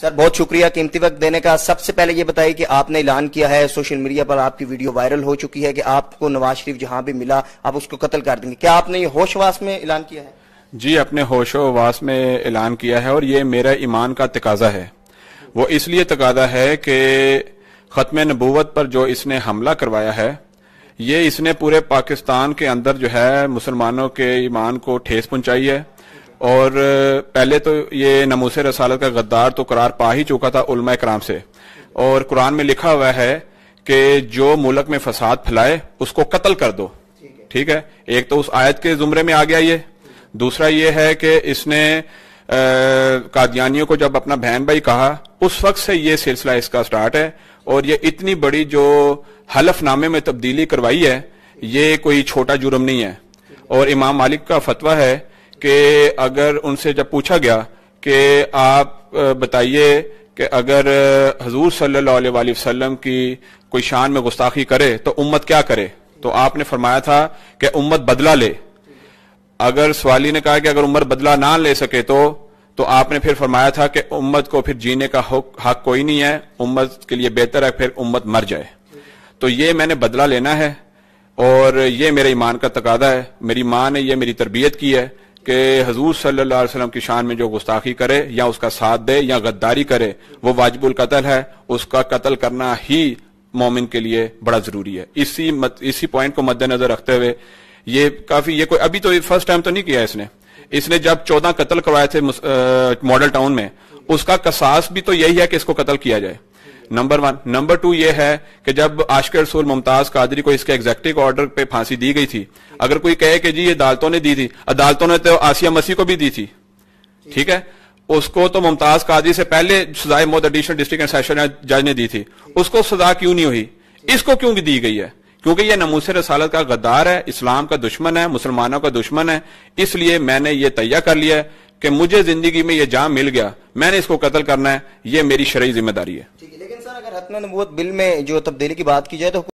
سر بہت شکریہ قیمتی وقت دینے کا. سب سے پہلے یہ بتائیے کہ آپ نے اعلان کیا ہے، سوشل میڈیا پر آپ کی ویڈیو وائرل ہو چکی ہے کہ آپ کو نواز شریف جہاں بھی ملا آپ اس کو قتل کر دیں گے. کیا آپ نے یہ ہوش واس میں اعلان کیا ہے؟ جی، اپنے ہوش و واس میں اعلان کیا ہے، اور یہ میرا ایمان کا تقاضا ہے. وہ اس لیے تقاضا ہے کہ ختم نبوت پر جو اس نے حملہ کروایا ہے، یہ اس نے پورے پاکستان کے اندر جو ہے مسلمانوں کے ایمان کو ٹھیس پہنچائی ہے. اور پہلے تو یہ ناموس رسالت کا غدار تو قرار پا ہی چکا تھا علماء کرام سے، اور قرآن میں لکھا ہوا ہے کہ جو ملک میں فساد پھیلائے اس کو قتل کر دو. ٹھیک ہے، ایک تو اس آیت کے زمرے میں آ گیا یہ. دوسرا یہ ہے کہ اس نے قادیانیوں کو جب اپنا بہن بھائی کہا، اس وقت سے یہ سلسلہ اس کا سٹارٹ ہے. اور یہ اتنی بڑی جو حلف نامے میں تبدیلی کروائی ہے، یہ کوئی چھوٹا جرم نہیں ہے. اور امام مالک کا فتویٰ ہے کہ اگر ان سے جب پوچھا گیا کہ آپ بتائیے کہ اگر حضور صلی اللہ علیہ وآلہ وسلم کی کوئی شان میں گستاخی کرے تو امت کیا کرے، تو آپ نے فرمایا تھا کہ امت بدلہ لے. اگر سوالی نے کہا کہ اگر امت بدلہ نہ لے سکے تو آپ نے پھر فرمایا تھا کہ امت کو پھر جینے کا حق کوئی نہیں ہے، امت کے لیے بہتر ہے پھر امت مر جائے. تو یہ میں نے بدلہ لینا ہے، اور یہ میرے ایمان کا تقاضا ہے. میری ماں نے یہ میری تربیت کی ہے کہ حضور صلی اللہ علیہ وسلم کی شان میں جو گستاخی کرے یا اس کا ساتھ دے یا غداری کرے وہ واجب القتل ہے. اس کا قتل کرنا ہی مومن کے لیے بڑا ضروری ہے. اسی پوائنٹ کو مد نظر رکھتے ہوئے یہ کوئی ابھی تو فرسٹ ٹائم تو نہیں کیا اس نے جب 14 قتل کروائے تھے ماڈل ٹاؤن میں، اس کا قصاص بھی تو یہی ہے کہ اس کو قتل کیا جائے. نمبر 1. نمبر 2 یہ ہے کہ جب عاشق رسول ممتاز قادری کو اس کے ایگزیکٹو آرڈر پہ پھانسی دی گئی تھی، اگر کوئی کہے کہ جی یہ عدالتوں نے دی تھی، عدالتوں نے تو آسیہ مسیح کو بھی دی تھی. ٹھیک ہے، اس کو تو ممتاز قادری سے پہلے سزائے موت ایڈیشنل ڈسٹرکٹ اینڈ سیشن جج نے دی تھی. اس کو سزا کیوں نہیں ہوئی؟ اس کو کیوں دی گئی ہے؟ کیونکہ یہ ناموس رسالت کا غدار ہے، اسلام کا دشمن ہے، مسلمانوں کا دشمن ہے. اس لیے میں نے یہ طے کر لیا ہے کہ مجھے زندگی میں یہ جام مل گیا، میں نے اس کو قتل کرنا ہے. یہ میری شرعی ذمہ داری ہے. لیکن سر اگر ختم نبوت بل میں جو تبدیلی کی بات کی جائے تو